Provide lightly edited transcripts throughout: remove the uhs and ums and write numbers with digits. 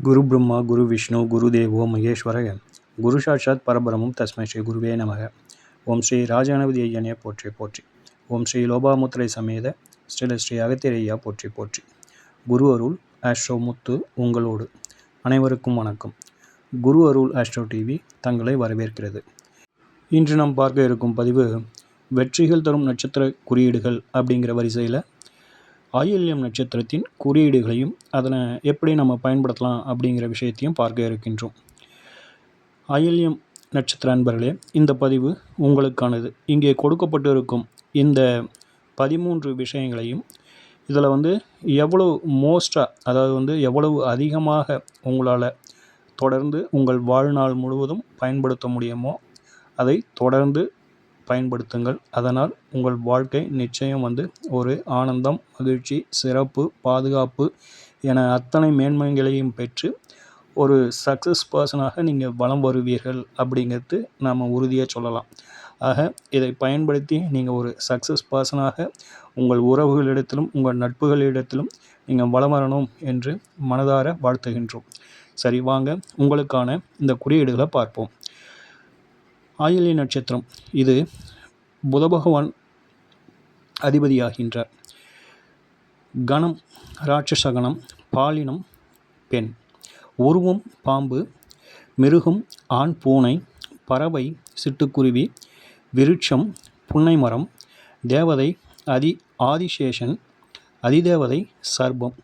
குரு பிரம்மா குரு விஷ்ணு குரு தேவோ மகேஸ்வரக குரு சாட்சாத் பரபிரமம் தஸ்மை ஸ்ரீ குருவே நமக. ஓம் ஸ்ரீ ராஜகணபதி ஐயனே போற்றி போற்றி. ஓம் ஸ்ரீ லோபாமுத்திரை சமேத ஸ்ரீ அகத்தியரையா போற்றி போற்றி. குரு அருள் ஆஸ்ட்ரோ முத்து உங்களோடு. அனைவருக்கும் வணக்கம். குரு அருள் ஆஸ்ட்ரோ டிவி தங்களை வரவேற்கிறது. இன்று நாம் பார்க்க இருக்கும் பதிவு வெற்றிகள் தரும் நட்சத்திர குறியீடுகள் அப்படிங்கிற வரிசையில் ஆயில்யம் நட்சத்திரத்தின் குறியீடுகளையும் அதனை எப்படி நம்ம பயன்படுத்தலாம் அப்படிங்கிற விஷயத்தையும் பார்க்க இருக்கின்றோம். ஆயில்யம் நட்சத்திர அன்பர்களே, இந்த பதிவு உங்களுக்கானது. இங்கே கொடுக்கப்பட்டு இருக்கும் இந்த 13 விஷயங்களையும் இதில் எவ்வளவு மோஸ்ட்டாக, அதாவது எவ்வளவு அதிகமாக உங்களால் தொடர்ந்து உங்கள் வாழ்நாள் முழுவதும் பயன்படுத்த முடியுமோ அதை தொடர்ந்து பயன்படுத்துங்கள். அதனால் உங்கள் வாழ்க்கை நிச்சயம் ஒரு ஆனந்தம், மகிழ்ச்சி, சிறப்பு, பாதுகாப்பு என அத்தனை மேன்மைகளையும் பெற்று ஒரு சக்ஸஸ் பர்சனாக நீங்கள் வலம் வருவீர்கள் அப்படிங்கிறது நாம் உறுதியாக சொல்லலாம். ஆக இதை பயன்படுத்தி நீங்கள் ஒரு சக்ஸஸ் பர்சனாக உங்கள் உறவுகளிடத்திலும் உங்கள் நட்புகளிடத்திலும் நீங்கள் வலம் வரணும் என்று மனதார வாழ்த்துகின்றோம். சரி, வாங்க உங்களுக்கான இந்த குறியீடுகளை பார்ப்போம். ஆயில்ய நட்சத்திரம் இது புத பகவான் அதிபதியாகின்றார். கணம் ராட்சசகணம், பாலினம் பெண், உருவம் பாம்பு, மிருகம் ஆண் பூனை, பறவை சிட்டுக்குருவி, விருட்சம் புன்னை மரம், தேவதை ஆதிசேஷன், அதிதேவதை சர்ப்பம்.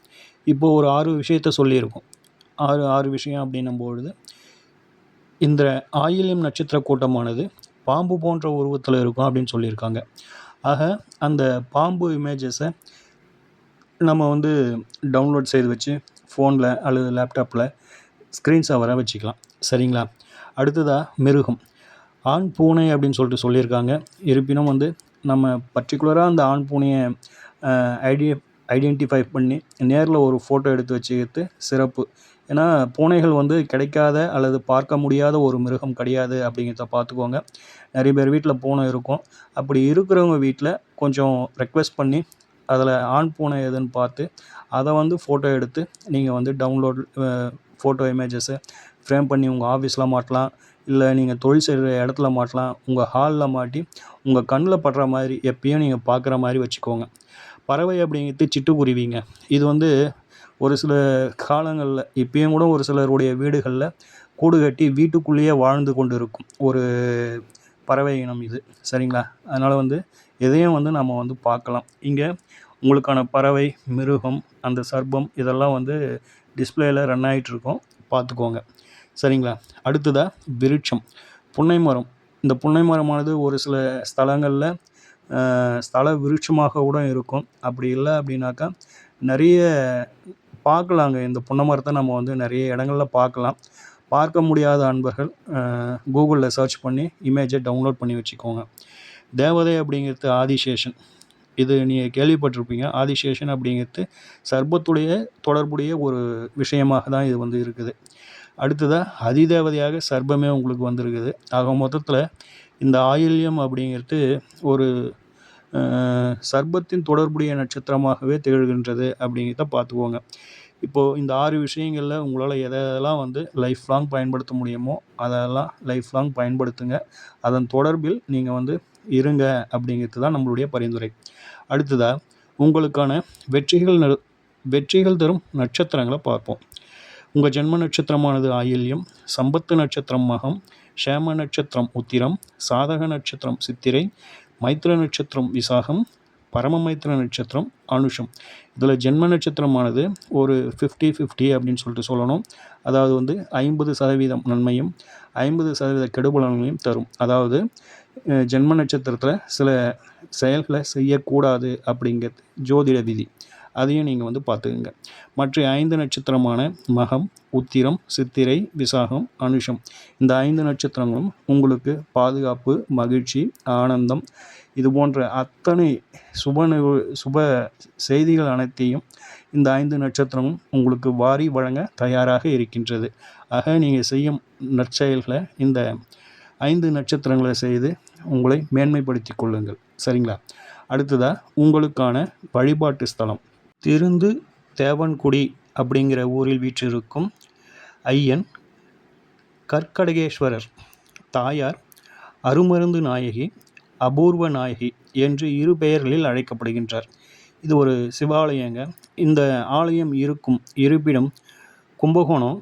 இப்போது ஒரு 6 விஷயத்தை சொல்லியிருக்கோம். ஆறு விஷயம் அப்படின்னும்பொழுது இந்த ஆயில்யம் நட்சத்திர கூட்டமானது பாம்பு போன்ற உருவத்தில் இருக்கும் அப்படின்னு சொல்லியிருக்காங்க. ஆக அந்த பாம்பு இமேஜஸை நம்ம டவுன்லோட் செய்து வச்சு ஃபோனில் அல்லது லேப்டாப்பில் ஸ்க்ரீன் சேவராக வச்சுக்கலாம். சரிங்களா? அடுத்ததாக மிருகம் ஆண் பூனை அப்படின்னு சொல்லிட்டு சொல்லியிருக்காங்க. இருப்பினும் நம்ம பர்டிகுலராக அந்த ஆண் பூனையை ஐடென்டிஃபை பண்ணி நேரில் ஒரு ஃபோட்டோ எடுத்து வச்சுக்கிறது சிறப்பு. ஏன்னா பூனைகள் கிடைக்காத அல்லது பார்க்க முடியாத ஒரு மிருகம் கிடையாது அப்படிங்கிறத பார்த்துக்கோங்க. நிறைய பேர் வீட்டில் பூனை இருக்கும். அப்படி இருக்கிறவங்க வீட்டில் கொஞ்சம் ரெக்வெஸ்ட் பண்ணி அதில் ஆண் பூனை எதுன்னு பார்த்து அதை ஃபோட்டோ எடுத்து நீங்கள் டவுன்லோட் ஃபோட்டோ இமேஜஸை ஃப்ரேம் பண்ணி உங்கள் ஆஃபீஸில் மாட்டலாம், இல்லை நீங்கள் தொழில் செய்கிற இடத்துல மாட்டலாம், உங்கள் ஹாலில் மாட்டி உங்கள் கண்ணில் படுற மாதிரி எப்பயும் நீங்கள் பார்க்குற மாதிரி வச்சுக்கோங்க. பறவை அப்படிங்கிறது சிட்டுக்குருவிங்க. இது ஒரு சில காலங்களில் இப்பயும் கூட ஒரு சிலருடைய வீடுகளில் கூடு கட்டி வீட்டுக்குள்ளேயே வாழ்ந்து கொண்டு இருக்கும் ஒரு பறவை இனம் இது. சரிங்களா? அதனால் எதையும் நம்ம பார்க்கலாம். இங்கே உங்களுக்கான பறவை, மிருகம், அந்த சர்ப்பம் இதெல்லாம் டிஸ்பிளேயில் ரன் ஆகிட்டுருக்கோம், பார்த்துக்கோங்க. சரிங்களா? அடுத்ததாக விருட்சம் புன்னை மரம். இந்த புன்னை மரமானது ஒரு சில ஸ்தலங்களில் ஸ்தல விருட்சமாக கூட இருக்கும். அப்படி இல்லை அப்படின்னாக்கா நிறைய பார்க்கலாங்க. இந்த புன்னை மரத்தை நம்ம நிறைய இடங்களில் பார்க்கலாம். பார்க்க முடியாத அன்பர்கள் கூகுளில் சர்ச் பண்ணி இமேஜை டவுன்லோட் பண்ணி வச்சுக்கோங்க. தேவதை அப்படிங்கிறது ஆதிசேஷன். இது நீங்கள் கேள்விப்பட்டிருப்பீங்க. ஆதிசேஷன் அப்படிங்கிறது சர்ப்பத்துடைய தொடர்புடைய ஒரு விஷயமாக தான் இது இருக்குது. அடுத்ததாக அதிதேவதையாக சர்ப்பமே உங்களுக்கு வந்திருக்குது. ஆக மொத்தத்தில் இந்த ஆயில்யம் அப்படிங்கிறது ஒரு சர்ப்பத்தின் தொடர்புடைய நட்சத்திரமாகவே திகழ்கின்றது அப்படிங்கிறத பார்த்துக்கோங்க. இப்போது இந்த 6 விஷயங்களில் உங்களால் எதெல்லாம் லைஃப் லாங் பயன்படுத்த முடியுமோ அதெல்லாம் லைஃப் லாங் பயன்படுத்துங்க. அதன் தொடர்பில் நீங்கள் இருங்க அப்படிங்கிறது தான் நம்மளுடைய பரிந்துரை. அடுத்ததாக உங்களுக்கான வெற்றிகள் தரும் நட்சத்திரங்களை பார்ப்போம். உங்கள் ஜென்ம நட்சத்திரமானது ஆயில்யம், சம்பத்து நட்சத்திரம் மகம், சேம நட்சத்திரம் உத்திரம், சாதக நட்சத்திரம் சித்திரை, மைத்திர நட்சத்திரம் விசாகம், பரம மைத்திர நட்சத்திரம் அனுஷம். இதில் ஜென்ம நட்சத்திரமானது ஒரு 50-50 அப்படின்னு சொல்லிட்டு சொல்லணும். அதாவது 50% நன்மையும் 50% கெடுபலன்களையும் தரும். அதாவது ஜென்ம நட்சத்திரத்தில் சில செயல்களை செய்யக்கூடாது அப்படிங்கிறது ஜோதிட விதி. அதையும் நீங்கள் பார்த்துக்குங்க. மற்ற 5 நட்சத்திரமான மகம், உத்திரம், சித்திரை, விசாகம், அனுஷம் இந்த 5 நட்சத்திரங்களும் உங்களுக்கு பாதுகாப்பு, மகிழ்ச்சி, ஆனந்தம் இது போன்ற அத்தனை சுப செய்திகள் அனைத்தையும் இந்த 5 நட்சத்திரமும் உங்களுக்கு வாரி வழங்க தயாராக இருக்கின்றது. ஆக நீங்கள் செய்யும் நற்செயல்களை இந்த 5 நட்சத்திரங்களை செய்து உங்களை மேன்மைப்படுத்தி கொள்ளுங்கள். சரிங்களா? அடுத்ததாக உங்களுக்கான வழிபாட்டு ஸ்தலம் திருந்து தேவன்குடி அப்படிங்கிற ஊரில் வீற்றிருக்கும் ஐயன் கற்கடகேஸ்வரர், தாயார் அருமருந்து நாயகி, அபூர்வ நாயகி என்று இரு பெயர்களில் அழைக்கப்படுகின்றார். இது ஒரு சிவாலயங்க. இந்த ஆலயம் இருக்கும் இருப்பிடம் கும்பகோணம்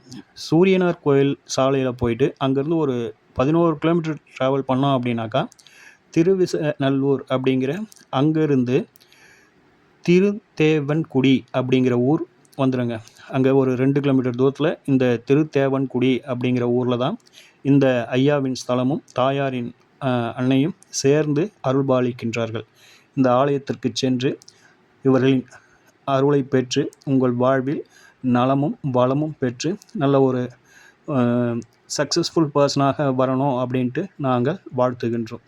சூரியனார் கோயில் சாலையில் போயிட்டு அங்கேருந்து ஒரு 11 கிலோமீட்டர் ட்ராவல் பண்ணோம் அப்படின்னாக்கா திருவிசநல்லூர் அப்படிங்கிற அங்கேருந்து திருத்தேவன்குடி அப்படிங்கிற ஊர் வந்துடுங்க. அங்கே ஒரு 2 கிலோமீட்டர் தூரத்தில் இந்த திருத்தேவன்குடி அப்படிங்கிற ஊரில் தான் இந்த ஐயாவின் ஸ்தலமும் தாயாரின் அன்னையும் சேர்ந்து அருள்பாலிக்கின்றார்கள். இந்த ஆலயத்திற்கு சென்று இவர்களின் அருளை பெற்று உங்கள் வாழ்வில் நலமும் வளமும் பெற்று நல்ல ஒரு சக்ஸஸ்ஃபுல் பர்சனாக வரணும் அப்படின்ட்டு நாங்கள் வாழ்த்துகின்றோம்.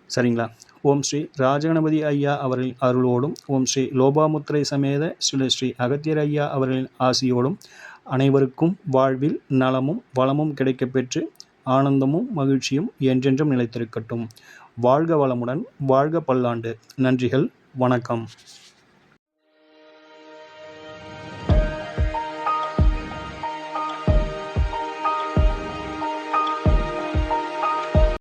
சரிங்களா? ஓம் ஸ்ரீ ராஜகணபதி ஐயா அவர்களின் அருளோடும், ஓம் ஸ்ரீ லோபாமுத்திரை சமேத ஸ்ரீ அகத்தியர் ஐயா அவர்களின் ஆசியோடும் அனைவருக்கும் வாழ்வில் நலமும் வளமும் கிடைக்கப்பெற்று ஆனந்தமும் மகிழ்ச்சியும் என்றென்றும் நிலைத்திருக்கட்டும். வாழ்க வளமுடன், வாழ்க பல்லாண்டு. நன்றிகள், வணக்கம்.